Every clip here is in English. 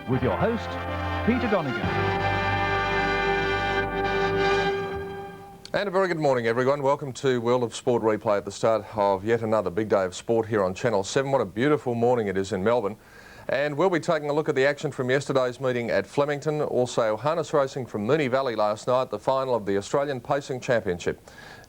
with your host, Peter Donegan. And a very good morning, everyone. Welcome to World of Sport Replay at the start of yet another big day of sport here on Channel 7. What a beautiful morning it is in Melbourne. And we'll be taking a look at the action from yesterday's meeting at Flemington, also harness racing from Moonee Valley last night, the final of the Australian Pacing Championship.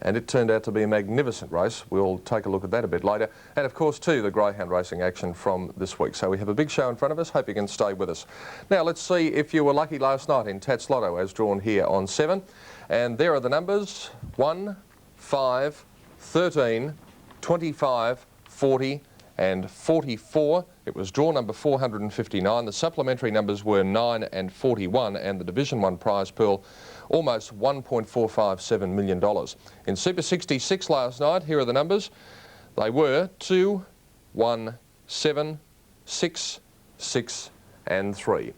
And it turned out to be a magnificent race. We'll take a look at that a bit later. And of course, too, the greyhound racing action from this week. So we have a big show in front of us. Hope you can stay with us. Now, let's see if you were lucky last night in Tats Lotto as drawn here on 7. And there are the numbers: 1, 5, 13, 25, 40 and 44. It was draw number 459. The supplementary numbers were 9 and 41, and the Division 1 prize pool almost $1.457 million. In Super 66 last night, here are the numbers. They were 2, 1, 7, 6, 6 and 3.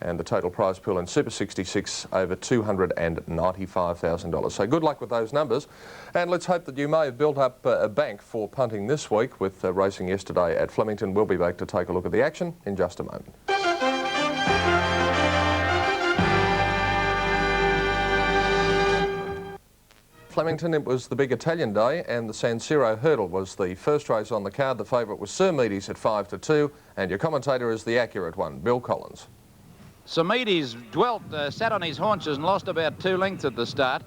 And the total prize pool in Super 66 over $295,000. So good luck with those numbers. And let's hope that you may have built up a bank for punting this week with racing yesterday at Flemington. We'll be back to take a look at the action in just a moment. Flemington, it was the big Italian day, and the Siro hurdle was the first race on the card. The favourite was Sir Meady's at 5-2, and your commentator is the accurate one, Bill Collins. Samides sat on his haunches and lost about 2 lengths at the start.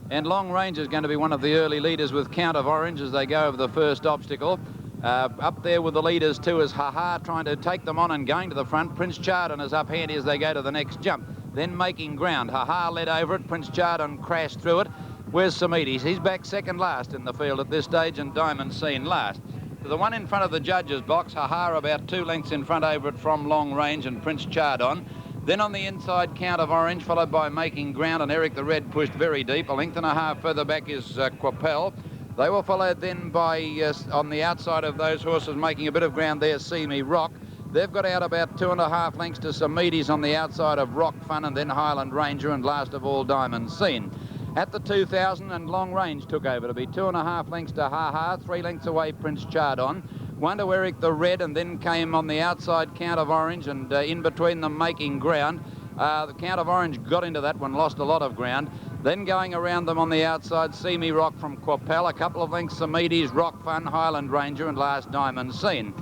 And Long Range is going to be one of the early leaders with Count of Orange as they go over the first obstacle. Up there with the leaders too is Ha-Ha trying to take them on and going to the front. Prince Chardon is up handy as they go to the next jump. Then making ground. Ha-Ha led over it. Prince Chardon crashed through it. Where's Samides? He's back second last in the field at this stage, and Diamond Scene last. To the one in front of the judges' box, Ha-Ha about 2 lengths in front over it from Long Range and Prince Chardon. Then on the inside, Count of Orange, followed by Making Ground, and Eric the Red pushed very deep. 1.5 lengths further back is Quapel. They were followed then by, on the outside of those horses making a bit of ground there, See Me Rock. They've got out about 2.5 lengths to Samides on the outside of Rock Fun, and then Highland Ranger, and last of all, Diamond Scene. At the 2,000, and Long Range took over to be 2.5 lengths to Ha-Ha, 3 lengths away Prince Chardon. 1 to Eric the Red, and then came on the outside Count of Orange, and in between them Making Ground. The Count of Orange got into that one, lost a lot of ground. Then going around them on the outside, See Me Rock from Quapel, a couple of lengths Samides, Rock Fun, Highland Ranger, and last Diamond Scene.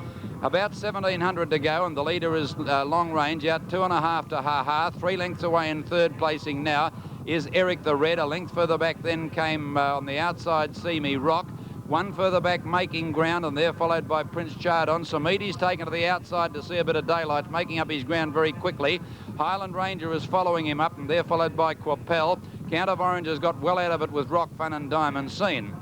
About 1,700 to go, and the leader is Long Range, out 2.5 to Ha-Ha. 3 lengths away in third placing now is Eric the Red. A length further back then came on the outside See Me Rock. 1 further back Making Ground, and they're followed by Prince Chardon. Samides taken to the outside to see a bit of daylight, making up his ground very quickly. Highland Ranger is following him up, and they're followed by Quapel. Count of Orange has got well out of it with Rock Fun and Diamond Scene.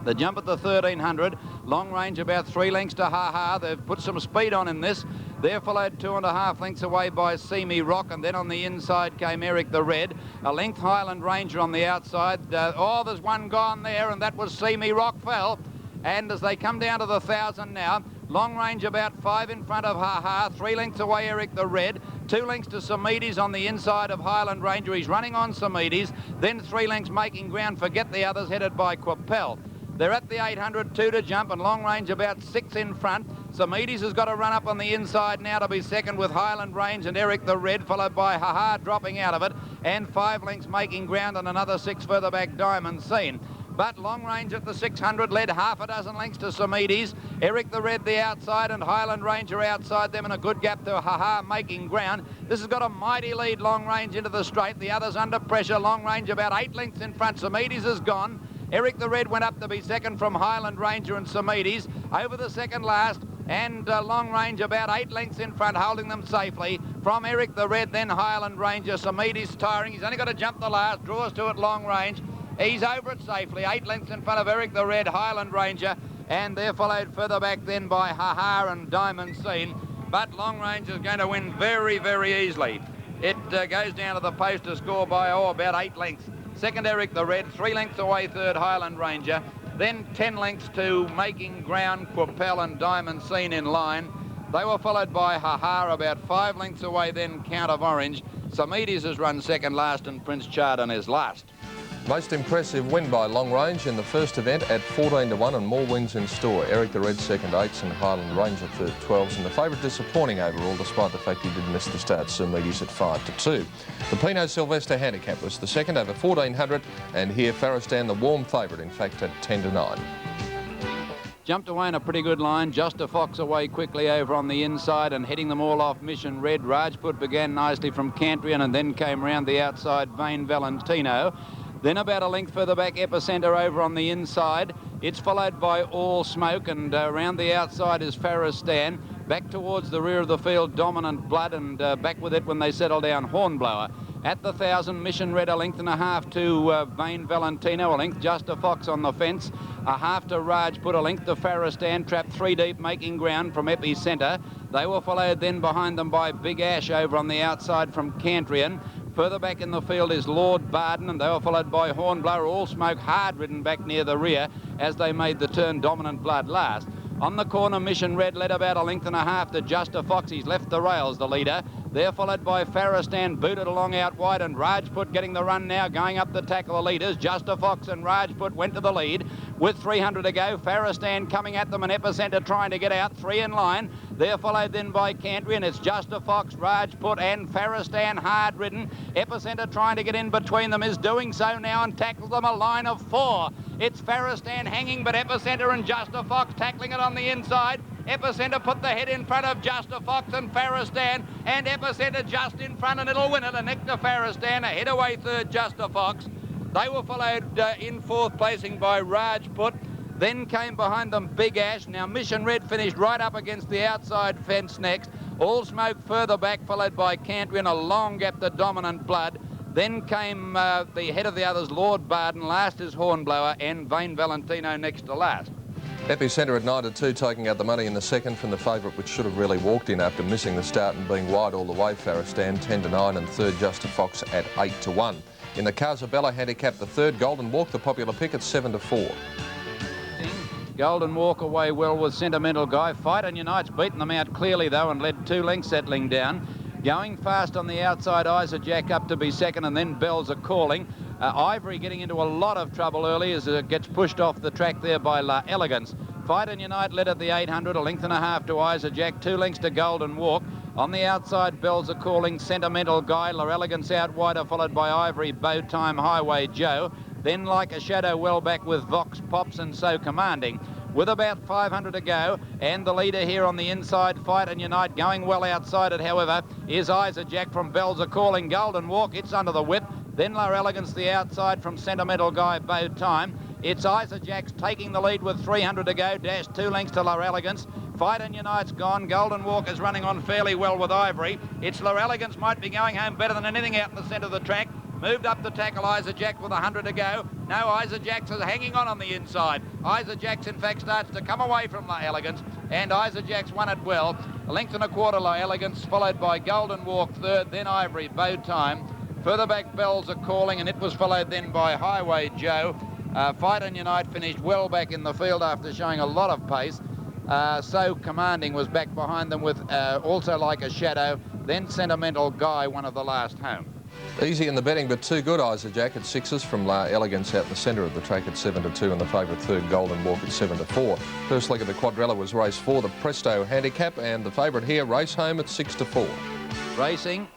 The jump at the 1,300, Long Range about 3 lengths to Ha-Ha. They've put some speed on in this. They're followed 2.5 lengths away by See Me Rock, and then on the inside came Eric the Red. A length Highland Ranger on the outside. There's one gone there, and that was See Me Rock fell. And as they come down to the 1,000 now, Long Range about 5 in front of Ha-Ha, 3 lengths away Eric the Red, 2 lengths to Samides on the inside of Highland Ranger. He's running on Samides, then 3 lengths Making Ground, forget the others, headed by Quapel. They're at the 800, 2 to jump, and Long Range about 6 in front. Samides has got to run up on the inside now to be second with Highland Range and Eric the Red, followed by Ha-Ha dropping out of it, and 5 lengths Making Ground, and another 6 further back Diamond Scene. But Long Range at the 600 led 6 lengths to Samides. Eric the Red the outside, and Highland Ranger outside them, and a good gap to Ha-Ha Making Ground. This has got a mighty lead, Long Range into the straight. The others under pressure. Long Range about 8 lengths in front. Samides is gone. Eric the Red went up to be second from Highland Ranger and Samides. Over the second last, and Long Range about 8 lengths in front, holding them safely. From Eric the Red, then Highland Ranger. Samides tiring. He's only got to jump the last. Draws to it, Long Range. He's over it safely. 8 lengths in front of Eric the Red, Highland Ranger. And they're followed further back then by Ha-Ha and Diamond Scene. But Long Range is going to win very, very easily. It goes down to the post to score by, about 8 lengths. Second, Eric the Red. 3 lengths away, third, Highland Ranger. Then 10 lengths to Making Ground, Quapel and Diamond Scene in line. They were followed by Ha-Ha about 5 lengths away, then Count of Orange. Samides has run second last, and Prince Chardon is last. Most impressive win by long range in the first event at 14-1 and more wins in store. Eric the Red second 8s and Highland Ranger third 12s, and the favourite disappointing overall despite the fact he did miss the start. Sirmides at 5-2. The Pinot Sylvester handicap was the second over 1400, and here Faristan the warm favourite, in fact at 10-9. Jumped away in a pretty good line. Just a Fox away quickly over on the inside and heading them all off Mission Red. Rajput began nicely from Cantrian and then came round the outside Vain Valentino. Then about a length further back, Epicenter over on the inside. It's followed by All Smoke, and around the outside is Faristan. Back towards the rear of the field, Dominant Blood, and back with it when they settle down, Hornblower. At the 1000, Mission Red, a length and a half to Vain Valentino, a length Just a Fox on the fence, a half to Rajput, a length to Faristan, trapped 3 deep, making ground from Epicenter. They were followed then behind them by Big Ash over on the outside from Cantrian. Further back in the field is Lord Barden, and they were followed by Hornblower. All Smoke hard ridden back near the rear as they made the turn, Dominant Blood last. On the corner, Mission Red led about a length and a half to Just a Fox. He's left the rails, the leader. They're followed by Faristan, booted along out wide, and Rajput getting the run now, going up the tackle, the leaders. Just a Fox and Rajput went to the lead with 300 to go. Faristan coming at them, and Epicenter trying to get out, 3 in line. They're followed then by Cantrian. It's Just a Fox, Rajput and Faristan hard ridden. Epicenter trying to get in between them, is doing so now and tackles them, a line of 4. It's Faristan hanging, but Epicenter and Just a Fox tackling it on the inside. Epicenter put the head in front of Just a Fox and Faristan, and Epicenter just in front, and it'll win it. A neck to Faristan, a head away third, Just a Fox. They were followed in fourth placing by Rajput. Then came behind them Big Ash. Now Mission Red finished right up against the outside fence next. All Smoke further back, followed by Cantrian, a long gap to Dominant Blood. Then came the head of the others, Lord Barden. Last is Hornblower, and Vain Valentino next to last. Epicenter at 9-2, taking out the money in the second from the favourite, which should have really walked in after missing the start and being wide all the way. Faristan 10-9, and third Just a Fox at 8-1. In the Casabella handicap, the third Golden Walk, the popular pick at 7-4. Golden Walk away well with Sentimental Guy. Fight and Unite's beaten them out clearly though and led 2 lengths, settling down. Going fast on the outside, ISAJAK up to be second, and then Bells are calling. Ivory getting into a lot of trouble early as it gets pushed off the track there by Elegance. Fight and Unite led at the 800, a length and a half to ISAJAK, 2 lengths to Golden Walk. On the outside, Bells are calling, Sentimental Guy, Elegance out wider, followed by Ivory, Bowtime, Highway Joe. Then Like a Shadow well back with Vox Pops and So Commanding. With about 500 to go, and the leader here on the inside, Fight and Unite, going well outside it, however, is ISAJAK from Bells are calling. Golden Walk, it's under the whip. Then La Elegance the outside from Sentimental Guy, Bowtime. It's ISAJAK's taking the lead with 300 to go, dash 2 lengths to La Elegance. Fight and Unite's gone. Golden Walk is running on fairly well with Ivory. It's La Elegance might be going home better than anything out in the centre of the track. Moved up the tackle, ISAJAK with 100 to go. No, ISAJAK's is hanging on the inside. ISAJAK's in fact starts to come away from La Elegance, and ISAJAK's won it well. A length and a quarter La Elegance, followed by Golden Walk third, then Ivory, Bowtime. Further back, Bells are calling, and it was followed then by Highway Joe. Fight and Unite finished well back in the field after showing a lot of pace. So Commanding was back behind them with also Like a Shadow, then Sentimental Guy, one of the last home. Easy in the betting, but too good. ISAJAK at 6s from La Elegance out in the centre of the track at 7-2, and the favourite third Golden Walk at 7-4. First leg of the quadrella was race 4, the Presto handicap, and the favourite here, Race Home at 6-4. Racing.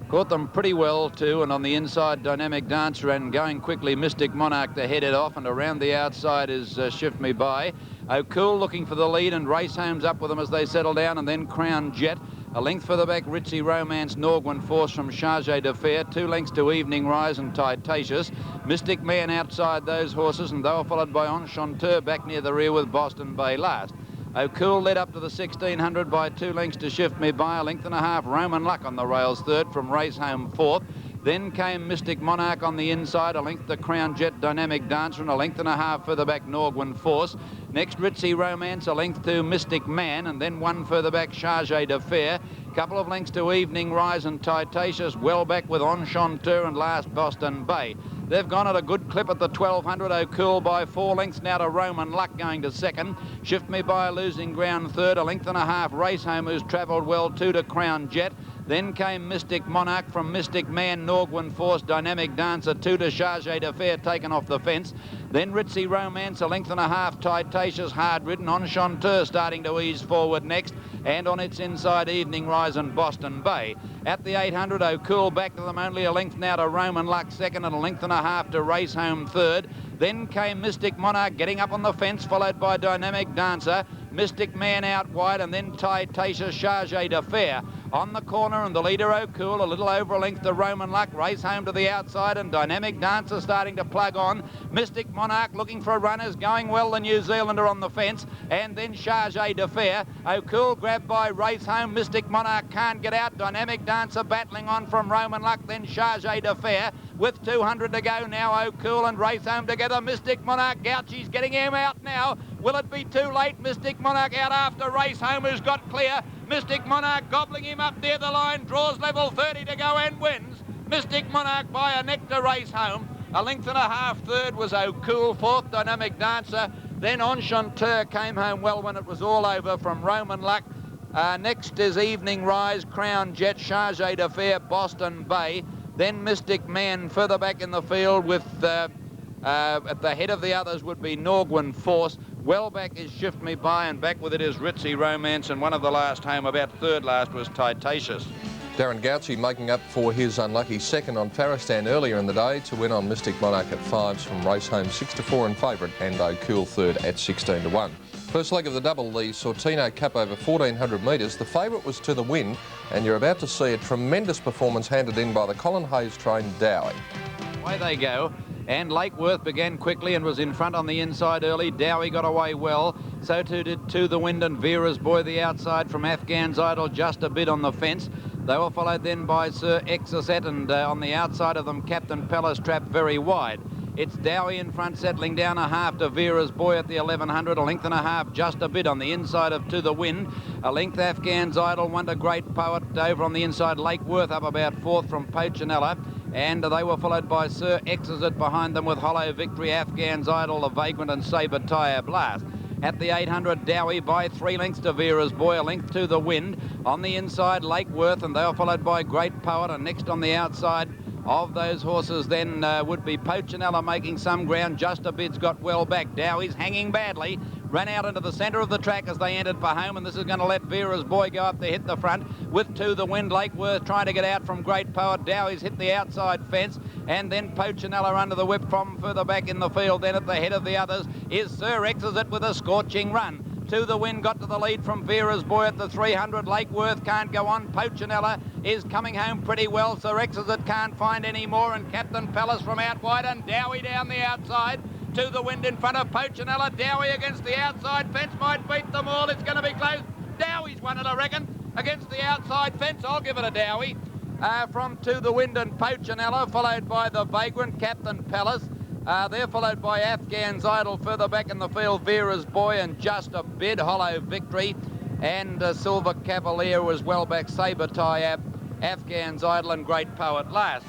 Caught them pretty well too, and on the inside, Dynamic Dancer, and going quickly, Mystic Monarch to head it off, and around the outside is Shift Me By. O'Cool looking for the lead, and Race Home's up with them as they settle down, and then Crown Jet. A length further back, Ritzy Romance, Norgwin Force from Charge d'Affaires. 2 lengths to Evening Rise and Titatious. Mystic Man outside those horses, and they were followed by Enchanteur back near the rear with Boston Bay last. O'Cool led up to the 1600 by 2 lengths to Shift Me By, a length and a half. Roman Luck on the rails third from Race Home fourth. Then came Mystic Monarch on the inside, a length to Crown Jet, Dynamic Dancer, and a length and a half further back, Norgwin Force. Next, Ritzy Romance, a length to Mystic Man, and then 1 further back, Charge d'Affaires. Couple of lengths to Evening Rise and Titatious, well back with Enchanteur, and last Boston Bay. They've gone at a good clip at the 1200. O'Cool by 4 lengths now to Roman Luck going to second. Shift Me By losing ground third, a length and a half. Race Home, who's travelled well, 2 to Crown Jet. Then came Mystic Monarch from Mystic Man, Norgwin Force, Dynamic Dancer, 2 to Charge d'Affaire taken off the fence. Then Ritzy Romance, a length and a half, Titatious, hard ridden. Enchanteur starting to ease forward next. And on its inside, Evening Rise and Boston Bay. At the 800, O'Cool back to them, only a length now to Roman Luck second and a length and a half to Race Home third. Then came Mystic Monarch getting up on the fence, followed by Dynamic Dancer. Mystic Man out wide, and then Titatious, Charge d'Affaire on the corner, and the leader O'Cool a little over a length to Roman Luck. Race Home to the outside, and Dynamic Dancer starting to plug on. Mystic Monarch looking for runners, going well, the New Zealander on the fence, and then Charge d'Affaire. O'Cool grabbed by Race Home. Mystic Monarch can't get out. Dynamic Dancer battling on from Roman Luck, then Charge d'Affaire. With 200 to go now, O'Cool and Race Home together. Mystic Monarch, Gouchy's getting him out now. Will it be too late? Mystic Monarch out after Race Home, who's got clear. Mystic Monarch gobbling him up near the line, draws level, 30 to go and wins. Mystic Monarch by a neck to Race Home. A length and a half third was O'Cool, fourth Dynamic Dancer. Then Enchanteur came home well when it was all over from Roman Luck. Next is Evening Rise, Crown Jet, Charge d'Affaire, Boston Bay. Then Mystic Man further back in the field with at the head of the others would be Norgwin Force. Well back is Shift Me By, and back with it is Ritzy Romance, and one of the last home, about third last, was Titatious. Darren Gouchy making up for his unlucky second on Faristan earlier in the day to win on Mystic Monarch at 5s from Race Home 6 to 4 in favourite, and O'Cool third at 16 to 1. First leg of the double, the Sortino Cup over 1,400 metres. The favourite was to the win, and you're about to see a tremendous performance handed in by the Colin Hayes-trained Dowie. Away they go. And Lakeworth began quickly and was in front on the inside early. Dowie got away well. So too did To the Wind and Vera's Boy the outside from Afghan's Idol, just a bit on the fence. They were followed then by Sir Exocet, and on the outside of them Captain Palace trapped very wide. It's Dowie in front, settling down a half to Vera's Boy at the 1100, a length and a half, just a bit on the inside of To the Wind. A length Afghan's Idol, one to Great Poet over on the inside. Lakeworth up about fourth from Poachinelllar. And they were followed by Sir Exocet behind them with Hollow Victory, Afghan's Idol, The Vagrant and Sabre Tire Blast. At the 800, Dowie by 3 lengths to Vera's Boy, a length To the Wind. On the inside, Lakeworth, and they were followed by Great Poet, and next on the outside of those horses then would be Poachinelllar making some ground. Just a Bit's got well back. Dowie's hanging badly. Ran out into the centre of the track as they entered for home, and this is going to let Vera's Boy go up to hit the front with To the Wind. Lakeworth trying to get out from Great Poet. Dowie's hit the outside fence, and then Poachinelllar under the whip from further back in the field. Then at the head of the others is Sir Exocet with a scorching run. To the Wind got to the lead from Vera's Boy at the 300. Lakeworth can't go on. Poachinelllar is coming home pretty well. Sir Exocet can't find any more, and Captain Palace from out wide, and Dowie down the outside. To the Wind in front of Poachinelllar. Dowie against the outside fence might beat them all. It's going to be close. Dowie's won it, I reckon, against the outside fence. I'll give it a Dowie. From To the Wind and Poachinellar, followed by The Vagrant, Captain Palace. They're followed by Afghan's Idol further back in the field, Vera's Boy and Just a Bid, Hollow Victory, and Silver Cavalier was well back, Sabre Tie, Afghan's Idol and Great Poet last.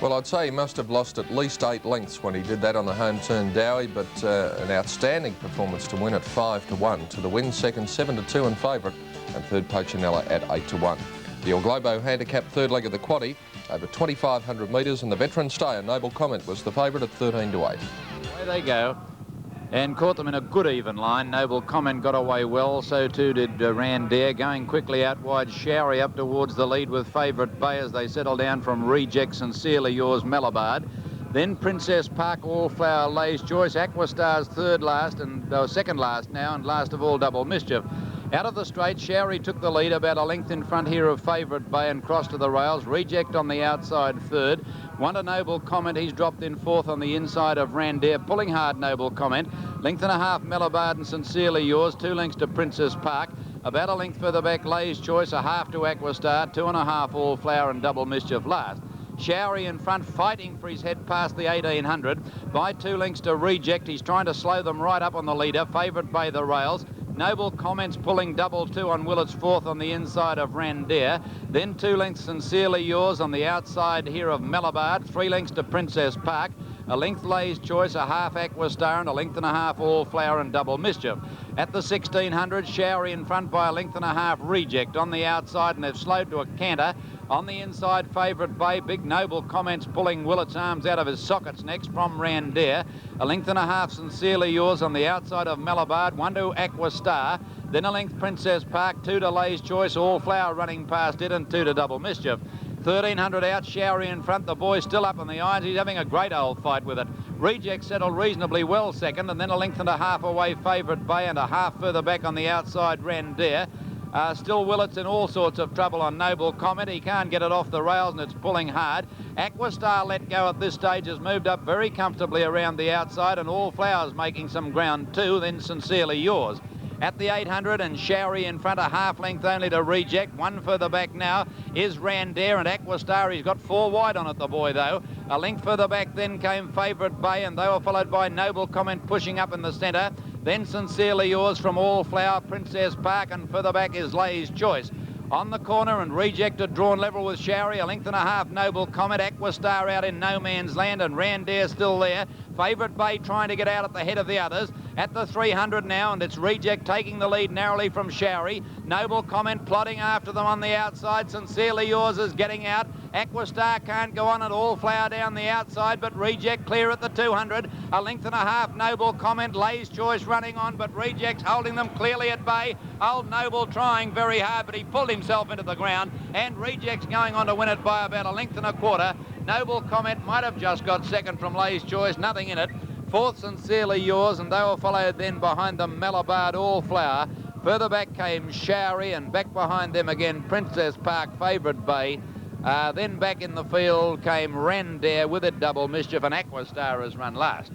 Well, I'd say he must have lost at least 8 lengths when he did that on the home turn, Dowie, but an outstanding performance to win at 5 to 1. To the Wind second, 7 to 2 in favourite, and third Poachinelllar at 8 to 1. The El Globo handicap third leg of the quaddie over 2,500 metres, and the veteran stayer Noble Comment was the favourite at 13 to 8. Away they go, and caught them in a good even line. Noble Comment got away well, so too did Randare, going quickly out wide. Showery up towards the lead with Favourite Bay as they settle down from Reject, Sincerely Yours, Malabard. Then Princess Park, Allflower, Lay's Choice, Aquastar's third last, and second last now, and last of all Double Mischief. Out of the straight, Showery took the lead about a length in front here of Favourite Bay and crossed to the rails. Reject on the outside third. One to Noble Comment, he's dropped in fourth on the inside of Randare. Pulling hard, Noble Comment. Length and a half, Malabard and Sincerely Yours. 2 lengths to Princess Park. About a length further back, Lay's Choice. A half to Aquastar. 2.5 Allflower and Double Mischief last. Showery in front, fighting for his head past the 1800. By 2 lengths to Reject. He's trying to slow them right up on the leader. Favourite Bay the rails. Noble Comments pulling double 2 on Willett's fourth on the inside of Randare. Then 2 lengths Sincerely Yours on the outside here of Malabard. 3 lengths to Princess Park. A length Lay's Choice, a half Aquastar, and a length and a half Allflower and Double Mischief. At the 1600, Showery in front by a length and a half Reject on the outside, and they've slowed to a canter. On the inside, Favourite Bay. Big Noble Comments pulling Willet's arms out of his sockets next from Randare. A length and a half, Sincerely Yours on the outside of Malabard. 1 to Aqua Star. Then a length, Princess Park. 2 to Lay's Choice. All Flower running past it, and 2 to Double Mischief. 1300 out, Showery in front. The boy still up on the irons. He's having a great old fight with it. Reject settled reasonably well second, and then a length and a half away, Favourite Bay, and a half further back on the outside, Randare. Still Willet's in all sorts of trouble on Noble Comment. He can't get it off the rails and it's pulling hard. Aquastar Let Go at this stage has moved up very comfortably around the outside, and All Flowers making some ground too, then Sincerely Yours. At the 800 and Showery in front, a half length only to Reject. 1 further back now is Randare, and Aquastar, he's got 4 wide on it, the boy, though. A length further back then came Favourite Bay, and they were followed by Noble Comment pushing up in the centre. Then Sincerely Yours from All Flower, Princess Park, and further back is Lay's Choice. On the corner and Rejected drawn level with Showery, a length and a half, Noble Comet. Aquastar out in no man's land, and Randare still there. Favourite Bay trying to get out at the head of the others. At the 300 now, and it's Reject taking the lead narrowly from Showery. Noble Comment plodding after them on the outside. Sincerely Yours is getting out. Aquastar can't go on at All Flower down the outside, but Reject clear at the 200. A length and a half, Noble Comment. Lay's Choice running on, but Reject's holding them clearly at bay. Old Noble trying very hard, but he pulled himself into the ground, and Reject's going on to win it by about a length and a quarter. Noble Comment might have just got second from Lay's Choice, nothing in it. Fourth, Sincerely Yours, and they were followed then behind them, Malabard, All Flower. Further back came Showery, and back behind them again, Princess Park, Favourite Bay. Then back in the field came Randare with it, Double Mischief, and Aquastar has run last.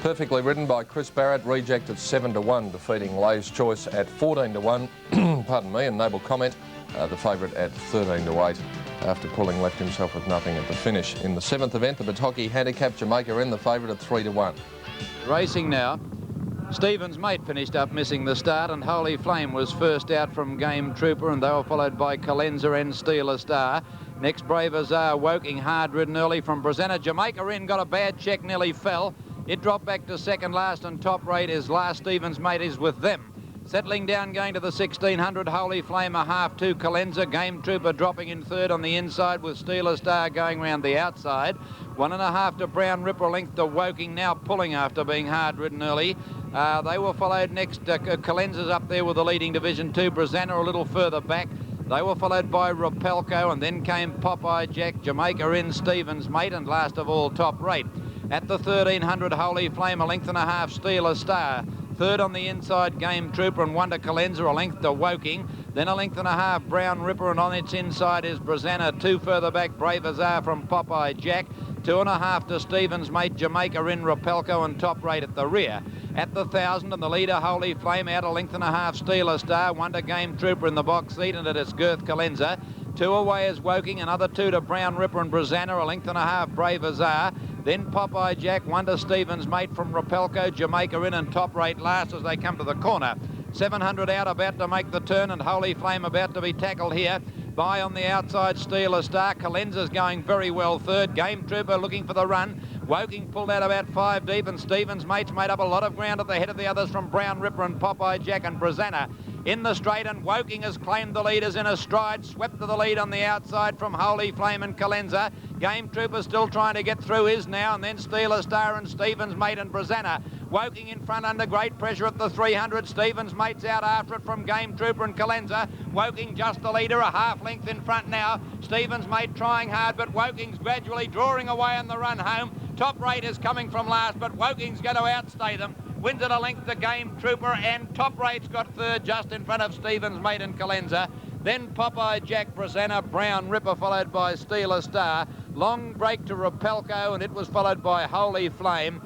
Perfectly ridden by Chris Barrett. Reject at 7 to 1, defeating Lay's Choice at 14 to 1. Pardon me, and Noble Comment, the favourite, at 13 to 8. After pulling, left himself with nothing at the finish. In the 7th event, the Bataki Handicap, Jamaica in the favourite at 3 to 1. Racing now. Stephen's Mate finished up missing the start, and Holy Flame was first out from Game Trooper, and they were followed by Calenza and Steeler Star. Next, Brave Azar, Woking, hard ridden early from Brazena. Jamaica in, got a bad check, nearly fell. It dropped back to second last, and top rate is last. Stephen's Mate is with them. Settling down, going to the 1600, Holy Flame a half to Calenza. Game Trooper dropping in third on the inside, with Steeler Star going round the outside. 1.5 to Brown Ripper, length to Woking, now pulling after being hard ridden early. They were followed next, Calenza's up there with the leading Division 2, Brazena a little further back. They were followed by Rapelco, and then came Popeye Jack, Jamaica in, Stephen's Mate, and last of all, Top Rate. At the 1300, Holy Flame, a length and a half, Steeler Star. Third on the inside, Game Trooper, and 1 to Calenza, a length to Woking. Then a length and a half, Brown Ripper, and on its inside is Brazena. 2 further back, Brave Azar from Popeye Jack. 2.5 to Stephen's Mate, Jamaica in, Rapelco, and Top Rate at the rear. At the 1000, and the leader, Holy Flame, out a length and a half, Steeler Star. 1 to Game Trooper in the box seat, and at its girth, Calenza. 2 away is Woking, another 2 to Brown Ripper and Brazena, a length and a half, Brave Azar. Then Popeye Jack, 1 to Stephen's Mate from Rapelco, Jamaica in, and Top Rate last as they come to the corner. 700 out, about to make the turn, and Holy Flame about to be tackled here. By on the outside, Steeler Star. Calenza's going very well third. Game Trooper looking for the run. Woking pulled out about 5 deep, and Stephen's Mate's made up a lot of ground at the head of the others from Brown Ripper and Popeye Jack and Brazena. In the straight, and Woking has claimed the leaders in a stride, swept to the lead on the outside from Holy Flame and Calenza. Game Trooper still trying to get through his now, and then Steeler Star and Stephen's Mate and Brazena. Woking in front under great pressure at the 300. Stephen's Mate's out after it from Game Trooper and Calenza. Woking just the leader, a half length in front now. Stephen's Mate trying hard, but Woking's gradually drawing away on the run home. Top Rate is coming from last, but Woking's going to outstay them. Wins it a length to Game Trooper, and Top Rate's got third just in front of Stephen's Mate and Calenza. Then Popeye Jack, Brazena, Brown Ripper, followed by Steeler Star. Long break to Rapelco, and it was followed by Holy Flame.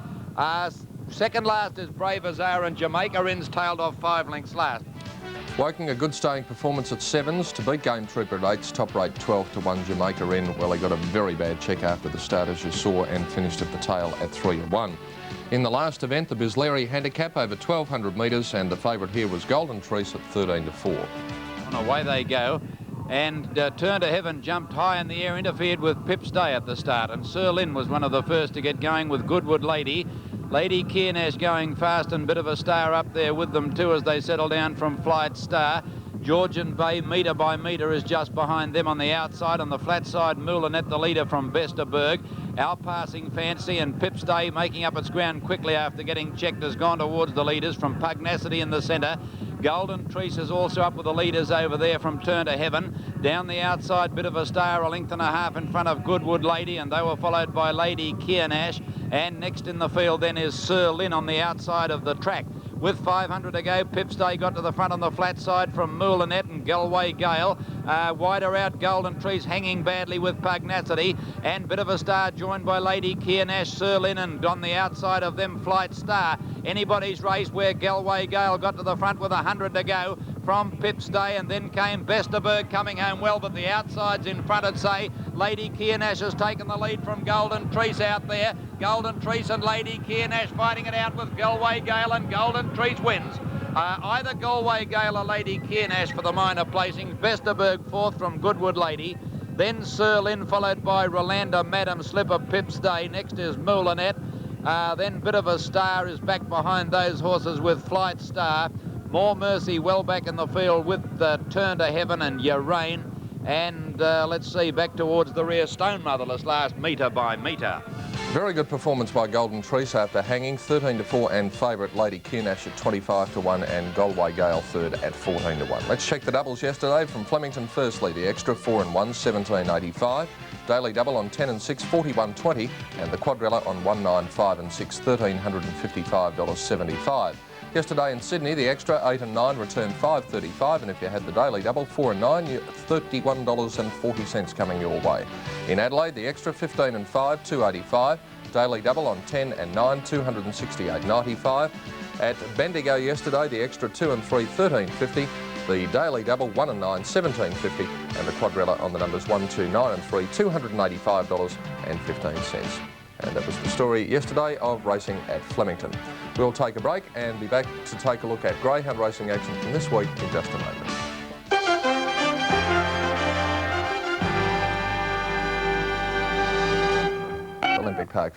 Second last is Brave Azar, and Jamaica In's tailed off 5 lengths last. Woking a good staying performance at 7s to beat Game Trooper at 8s, Top Rate 12 to 1, Jamaica in. Well, he got a very bad check after the start, as you saw, and finished at the tail at 3 to 1. In the last event, the Bisleri Handicap over 1,200 metres, and the favourite here was Golden Trice at 13 to 4. And away they go. And Turn to Heaven jumped high in the air, interfered with Pip's Day at the start. And Sir Lin was one of the first to get going with Goodwood Lady. Lady Kiernash going fast, and bit of a star up there with them too as they settle down from Flight Star. Georgian Bay, metre by metre, is just behind them on the outside. On the flat side, Moulinet, the leader from Vesterberg. Outpassing Fancy, and Pipstay making up its ground quickly after getting checked has gone towards the leaders from Pugnacity in the centre. Golden Trice is also up with the leaders over there from Turn to Heaven. Down the outside, Bit of a Star, a length and a half in front of Goodwood Lady, and they were followed by Lady Kiernash. And next in the field then is Sir Lynn on the outside of the track. With 500 to go, Pipstay got to the front on the flat side from Moulinet and Galway GAYLE. Wider out, Golden Trees hanging badly with Pugnacity, and Bit of a Star joined by Lady Kiernash, Sir Lynn, and on the outside of them, Flight Star. Anybody's race where Galway GAYLE got to the front with 100 to go from Pipstay, and then came Vesterberg coming home well, but the outside's in front, I'd say. Lady Kiernash has taken the lead from Golden Trees out there. Golden Trees and Lady Kiernash fighting it out with Galway GAYLE, and Golden Trees wins. Either Galway GAYLE or Lady Kiernash for the minor placings. Vesterberg fourth from Goodwood Lady. Then Sir Lynn, followed by Rolanda, Madam Slipper, Pipstay. Next is Moulinet. Then Bit of a Star is back behind those horses with Flight Star. More Mercy well back in the field with Turn to Heaven and Urane. And let's see, back towards the rear, Stone Motherless last, metre by metre. Very good performance by Golden Trice after hanging 13 to 4, and favourite Lady Kiernash at 25 to 1, and Galway GAYLE third at 14 to 1. Let's check the doubles yesterday. From Flemington firstly, the extra 4 and 1, 17.85. Daily double on 10 and 6, 41.20, and the quadrilla on 1, 9, 5 and 6, $1,355.75. Yesterday in Sydney, the extra 8 and 9 returned $5.35, and if you had the daily double 4 and 9, $31.40 coming your way. In Adelaide, the extra 15 and 5, $2.85. Daily double on 10 and 9, $268.95. At Bendigo yesterday, the extra 2 and 3, $13.50. The daily double 1 and 9, $17.50, and the quadrilla on the numbers 1, 2, 9 and 3, $285.15. And that was the story yesterday of racing at Flemington. We'll take a break and be back to take a look at greyhound racing action from this week in just a moment. Olympic Park.